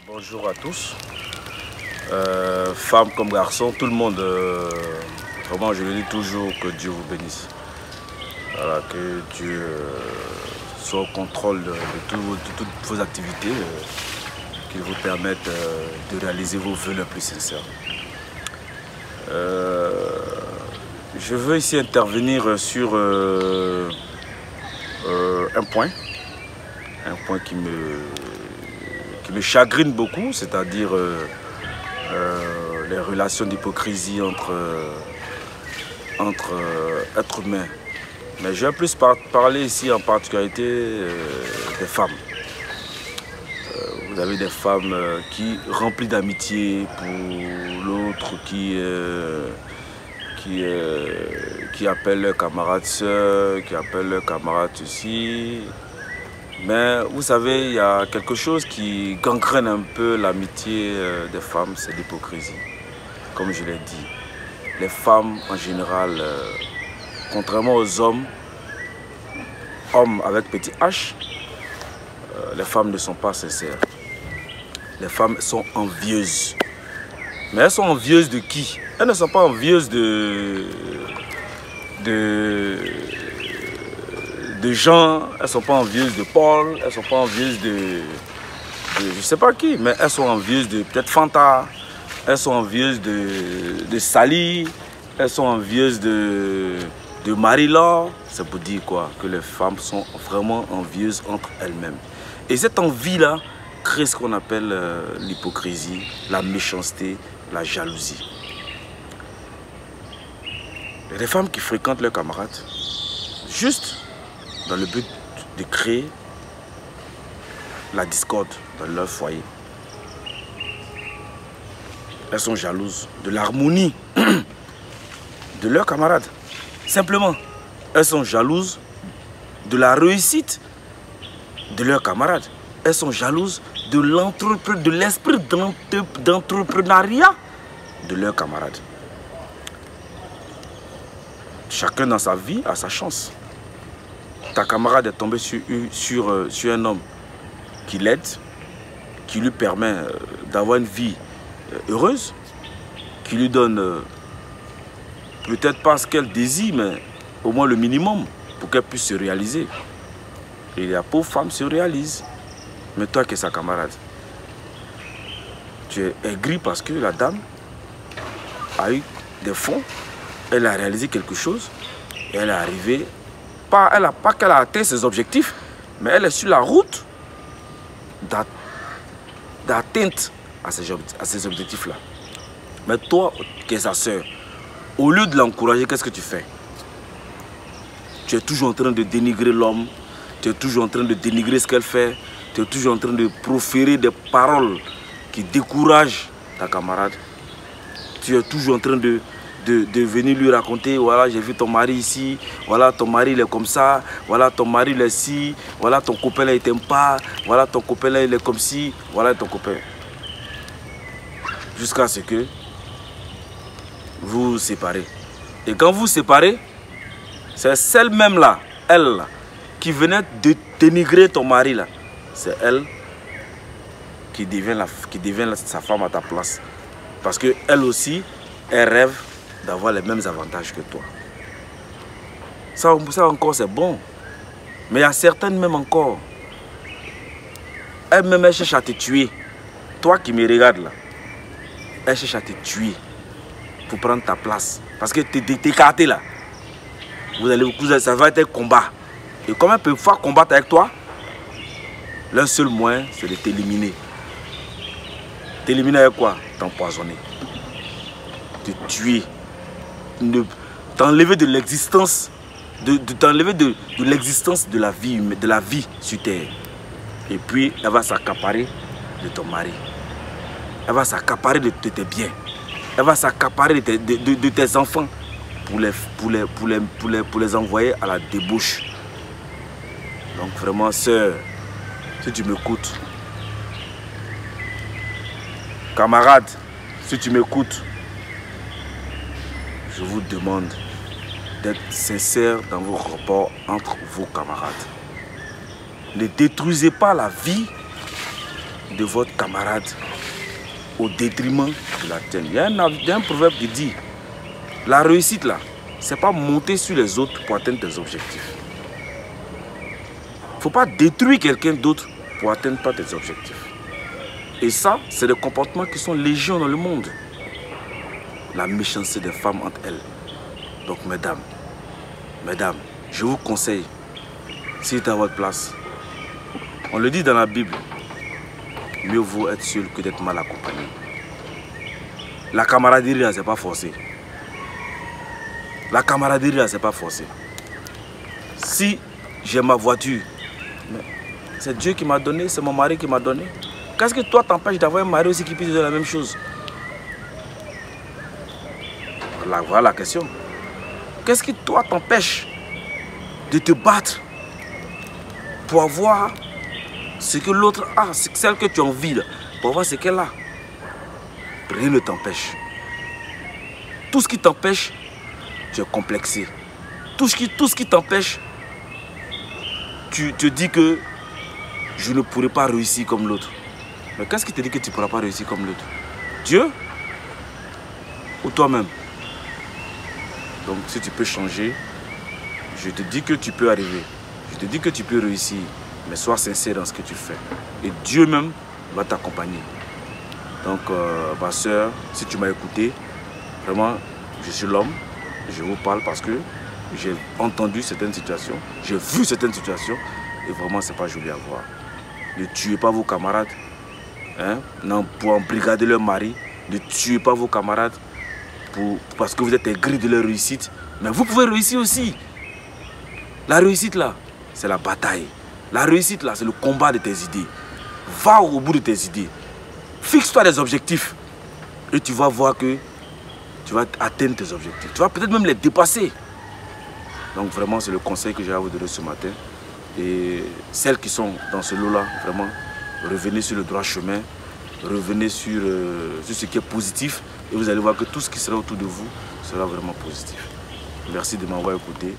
Bonjour à tous, femmes comme garçons, tout le monde. Vraiment, je le dis toujours, que Dieu vous bénisse. Voilà, que Dieu soit au contrôle de toutes vos activités, qu'il vous permette de réaliser vos vœux les plus sincères. Je veux ici intervenir sur un point qui me chagrine beaucoup, c'est-à-dire les relations d'hypocrisie entre êtres humains. Mais je vais plus parler ici en particularité des femmes. Vous avez des femmes qui remplies d'amitié pour l'autre, qui appellent leurs camarades sœurs, qui appellent leurs camarades ceci. Mais vous savez, il y a quelque chose qui gangrène un peu l'amitié des femmes, c'est l'hypocrisie. Comme je l'ai dit, les femmes en général, contrairement aux hommes avec petit H, les femmes ne sont pas sincères. Les femmes sont envieuses. Mais elles sont envieuses de qui? Elles ne sont pas envieuses de gens, elles ne sont pas envieuses de Paul, elles ne sont pas envieuses de je ne sais pas qui, mais elles sont envieuses de peut-être Fanta, elles sont envieuses de Sally, elles sont envieuses de Marie-Laure. C'est pour dire quoi? Que les femmes sont vraiment envieuses entre elles-mêmes. Et cette envie-là crée ce qu'on appelle l'hypocrisie, la méchanceté, la jalousie. Il y a des femmes qui fréquentent leurs camarades juste dans le but de créer la discorde dans leur foyer. Elles sont jalouses de l'harmonie de leurs camarades. Simplement, elles sont jalouses de la réussite de leurs camarades. Elles sont jalouses de l'esprit d'entrepreneuriat de leurs camarades. Chacun dans sa vie a sa chance. Ta camarade est tombé sur un homme qui l'aide, qui lui permet d'avoir une vie heureuse, qui lui donne peut-être pas ce qu'elle désire, mais au moins le minimum pour qu'elle puisse se réaliser. Et la pauvre femme se réalise. Mais toi qui es sa camarade, tu es aigri parce que la dame a eu des fonds, elle a réalisé quelque chose, et elle est arrivée. Elle n'a pas qu'elle a atteint ses objectifs, mais elle est sur la route d'atteinte à ces objectifs-là. Mais toi, qui es sa soeur, au lieu de l'encourager, qu'est-ce que tu fais? Tu es toujours en train de dénigrer l'homme, tu es toujours en train de dénigrer ce qu'elle fait, tu es toujours en train de proférer des paroles qui découragent ta camarade. Tu es toujours en train de venir lui raconter, voilà, j'ai vu ton mari ici, voilà, ton mari il est comme ça, voilà, ton mari il est ci, voilà, ton copain là il t'aime pas, voilà, ton copain là il est comme ci, voilà ton copain. Jusqu'à ce que vous vous séparez. Et quand vous vous séparez, c'est celle-même là, elle là, qui venait de dénigrer ton mari là, c'est elle qui devient sa femme à ta place. Parce qu'elle aussi, elle rêve d'avoir les mêmes avantages que toi. Ça encore c'est bon. Mais il y a certaines même encore. Elle-même elle cherche à te tuer. Toi qui me regardes là, elle cherche à te tuer pour prendre ta place. Parce que tu es écarté là. Ça va être un combat. Et comment elle peut faire combattre avec toi? L'un seul moyen, c'est de t'éliminer. T'éliminer avec quoi? T'empoisonner. Te tuer. T'enlever de l'existence, t'enlever de l'existence de la vie sur terre. Et puis, elle va s'accaparer de ton mari. Elle va s'accaparer de tes biens. Elle va s'accaparer de tes enfants pour les envoyer à la débauche. Donc vraiment, sœur, si tu m'écoutes, camarade, si tu m'écoutes, je vous demande d'être sincère dans vos rapports entre vos camarades. Ne détruisez pas la vie de votre camarade au détriment de la tienne. Il y a un proverbe qui dit, la réussite là, c'est pas monter sur les autres pour atteindre tes objectifs. Il ne faut pas détruire quelqu'un d'autre pour atteindre pas tes objectifs. Et ça, c'est des comportements qui sont légion dans le monde. La méchanceté des femmes entre elles. Donc mesdames, je vous conseille, si vous êtes à votre place, on le dit dans la Bible, mieux vaut être seul que d'être mal accompagné. La camaraderie là, c'est pas forcé. La camaraderie là, c'est pas forcé. Si j'ai ma voiture, c'est Dieu qui m'a donné, c'est mon mari qui m'a donné. Qu'est-ce que toi t'empêche d'avoir un mari aussi qui puisse dire la même chose? Voilà la question. Qu'est-ce qui toi t'empêche de te battre pour avoir ce que l'autre a, celle que tu as envie, là, pour avoir ce qu'elle a? Rien ne t'empêche. Tout ce qui t'empêche, tu es complexé. Tout ce qui t'empêche, tu te dis que je ne pourrai pas réussir comme l'autre. Mais qu'est-ce qui te dit que tu ne pourras pas réussir comme l'autre? Dieu ou toi-même? Donc si tu peux changer, je te dis que tu peux arriver. Je te dis que tu peux réussir. Mais sois sincère dans ce que tu fais. Et Dieu même va t'accompagner. Donc ma soeur, si tu m'as écouté, vraiment, je suis l'homme. Je vous parle parce que j'ai entendu certaines situations. J'ai vu certaines situations. Et vraiment, ce n'est pas joli à voir. Ne tuez pas vos camarades. Hein? Non, pour embrigader leur mari. Ne tuez pas vos camarades parce que vous êtes aigris de leur réussite. Mais vous pouvez réussir aussi. La réussite là, c'est la bataille. La réussite là, c'est le combat de tes idées. Va au bout de tes idées. Fixe-toi des objectifs. Et tu vas voir que tu vas atteindre tes objectifs. Tu vas peut-être même les dépasser. Donc vraiment, c'est le conseil que j'ai à vous donner ce matin. Et celles qui sont dans ce lot-là, vraiment, revenez sur le droit chemin. Revenez sur ce qui est positif. Et vous allez voir que tout ce qui sera autour de vous sera vraiment positif. Merci de m'avoir écouté.